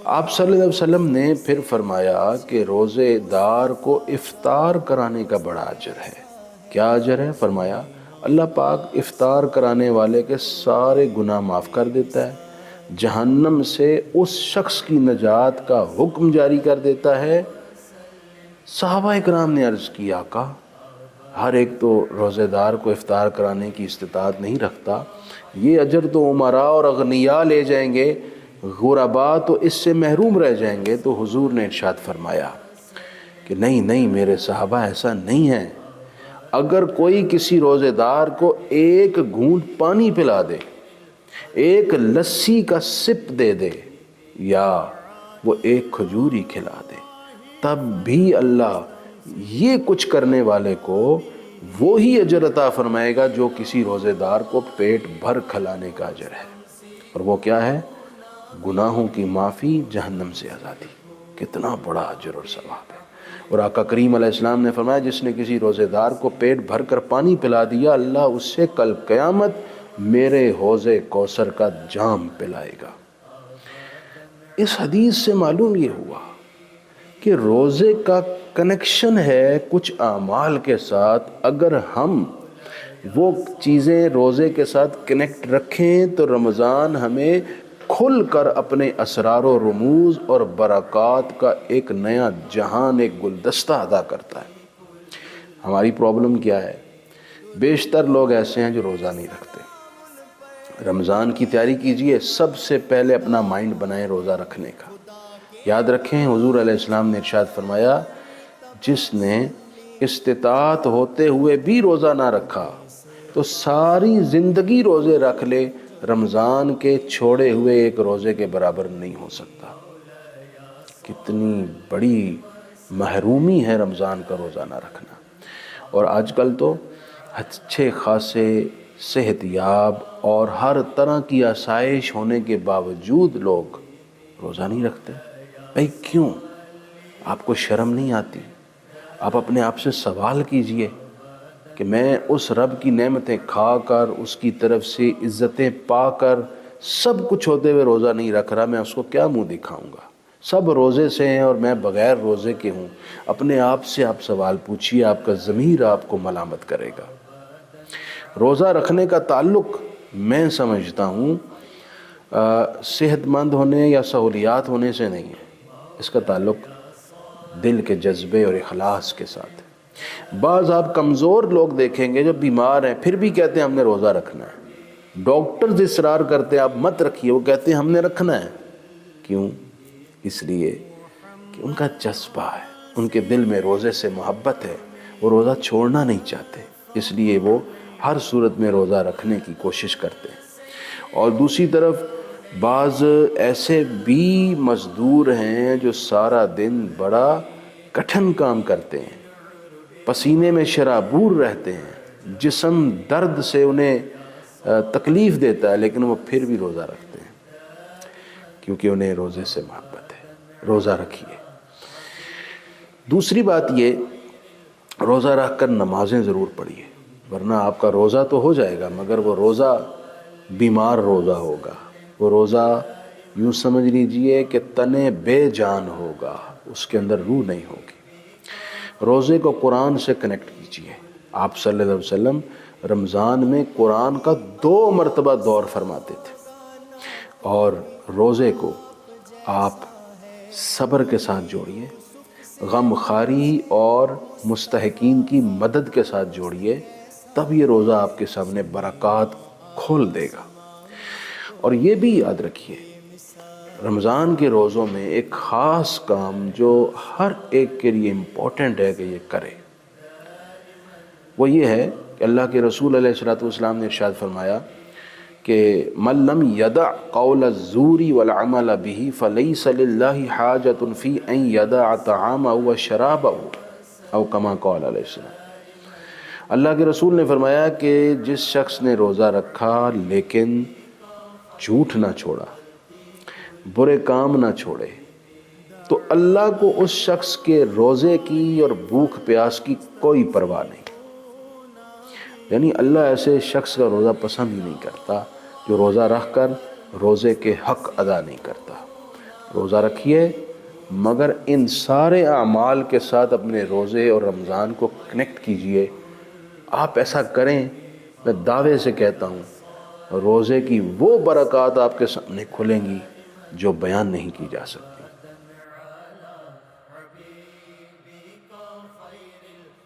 آپ صلی اللہ علیہ وسلم نے پھر فرمایا کہ روزے دار کو افطار کرانے کا بڑا اجر ہے۔ کیا اجر ہے؟ فرمایا اللہ پاک افطار کرانے والے کے سارے گناہ معاف کر دیتا ہے، جہنم سے اس شخص کی نجات کا حکم جاری کر دیتا ہے۔ صحابہ اکرام نے عرض کیا آقا ہر ایک تو روزے دار کو افطار کرانے کی استطاعت نہیں رکھتا، یہ اجر تو امراء اور اغنیاء لے جائیں گے، غرباء تو اس سے محروم رہ جائیں گے۔ تو حضور نے ارشاد فرمایا کہ نہیں نہیں میرے صحابہ، ایسا نہیں ہے۔ اگر کوئی کسی روزے دار کو ایک گھونٹ پانی پلا دے، ایک لسی کا سپ دے دے، یا وہ ایک کھجور ہی کھلا دے، تب بھی اللہ یہ کچھ کرنے والے کو وہی اجر عطا فرمائے گا جو کسی روزے دار کو پیٹ بھر کھلانے کا اجر ہے۔ اور وہ کیا ہے؟ گناہوں کی معافی، جہنم سے آزادی۔ کتنا بڑا اجر اور ثواب ہے۔ اور آقا کریم علیہ السلام نے فرمایا جس نے کسی روزے دار کو پیٹ بھر کر پانی پلا دیا، اللہ اس سے کل قیامت میرے حوض کوثر کا جام پلائے گا۔ اس حدیث سے معلوم یہ ہوا کہ روزے کا کنیکشن ہے کچھ اعمال کے ساتھ۔ اگر ہم وہ چیزیں روزے کے ساتھ کنیکٹ رکھیں تو رمضان ہمیں کھل کر اپنے اسرار و رموز اور برکات کا ایک نیا جہان، ایک گلدستہ ادا کرتا ہے۔ ہماری پرابلم کیا ہے؟ بیشتر لوگ ایسے ہیں جو روزہ نہیں رکھتے۔ رمضان کی تیاری کیجئے، سب سے پہلے اپنا مائنڈ بنائیں روزہ رکھنے کا۔ یاد رکھیں حضور علیہ السلام نے ارشاد فرمایا جس نے استطاعت ہوتے ہوئے بھی روزہ نہ رکھا تو ساری زندگی روزے رکھ لے، رمضان کے چھوڑے ہوئے ایک روزے کے برابر نہیں ہو سکتا۔ کتنی بڑی محرومی ہے رمضان کا روزہ نہ رکھنا۔ اور آج کل تو اچھے خاصے صحت یاب اور ہر طرح کی آسائش ہونے کے باوجود لوگ روزہ نہیں رکھتے۔ بھائی کیوں؟ آپ کو شرم نہیں آتی؟ آپ اپنے آپ سے سوال کیجئے کہ میں اس رب کی نعمتیں کھا کر، اس کی طرف سے عزتیں پا کر، سب کچھ ہوتے ہوئے روزہ نہیں رکھ رہا، میں اس کو کیا منہ دکھاؤں گا؟ سب روزے سے ہیں اور میں بغیر روزے کے ہوں۔ اپنے آپ سے آپ سوال پوچھئے، آپ کا ضمیر آپ کو ملامت کرے گا۔ روزہ رکھنے کا تعلق میں سمجھتا ہوں صحت مند ہونے یا سہولیات ہونے سے نہیں ہے، اس کا تعلق دل کے جذبے اور اخلاص کے ساتھ ہے۔ بعض آپ کمزور لوگ دیکھیں گے جو بیمار ہیں پھر بھی کہتے ہیں ہم نے روزہ رکھنا ہے۔ ڈاکٹرز اصرار کرتے ہیں آپ مت رکھیے، وہ کہتے ہیں ہم نے رکھنا ہے۔ کیوں؟ اس لیے کہ ان کا جذبہ ہے، ان کے دل میں روزے سے محبت ہے، وہ روزہ چھوڑنا نہیں چاہتے، اس لیے وہ ہر صورت میں روزہ رکھنے کی کوشش کرتے ہیں۔ اور دوسری طرف بعض ایسے بھی مزدور ہیں جو سارا دن بڑا کٹھن کام کرتے ہیں، پسینے میں شرابور رہتے ہیں، جسم درد سے انہیں تکلیف دیتا ہے، لیکن وہ پھر بھی روزہ رکھتے ہیں کیونکہ انہیں روزے سے محبت ہے۔ روزہ رکھیے۔ دوسری بات یہ، روزہ رکھ کر نمازیں ضرور پڑھیے، ورنہ آپ کا روزہ تو ہو جائے گا مگر وہ روزہ بیمار روزہ ہوگا، وہ روزہ یوں سمجھ لیجئے کہ تنے بے جان ہوگا، اس کے اندر روح نہیں ہوگی۔ روزے کو قرآن سے کنیکٹ کیجئے۔ آپ صلی اللہ علیہ وسلم رمضان میں قرآن کا 2 مرتبہ دور فرماتے تھے، اور روزے کو آپ صبر کے ساتھ جوڑیے، غم خواری اور مستحقین کی مدد کے ساتھ جوڑیے، تب یہ روزہ آپ کے سامنے برکات کھول دے گا۔ اور یہ بھی یاد رکھیے رمضان کے روزوں میں ایک خاص کام جو ہر ایک کے لیے امپورٹنٹ ہے کہ یہ کرے، وہ یہ ہے کہ اللہ کے رسول علیہ السلام نے ارشاد فرمایا کہ من لم یدع قول الزور والعمل به فلیس للہ حاجۃ فی ان یدع طعامہ وشرابہ او کما قال علیہ السلام۔ اللہ کے رسول نے فرمایا کہ جس شخص نے روزہ رکھا لیکن جھوٹ نہ چھوڑا، برے کام نہ چھوڑے، تو اللہ کو اس شخص کے روزے کی اور بھوک پیاس کی کوئی پرواہ نہیں۔ یعنی اللہ ایسے شخص کا روزہ پسند ہی نہیں کرتا جو روزہ رکھ کر روزے کے حق ادا نہیں کرتا۔ روزہ رکھیے، مگر ان سارے اعمال کے ساتھ اپنے روزے اور رمضان کو کنیکٹ کیجئے۔ آپ ایسا کریں، میں دعوے سے کہتا ہوں روزے کی وہ برکات آپ کے سامنے کھلیں گی جو بیان نہیں کی جا سکتی۔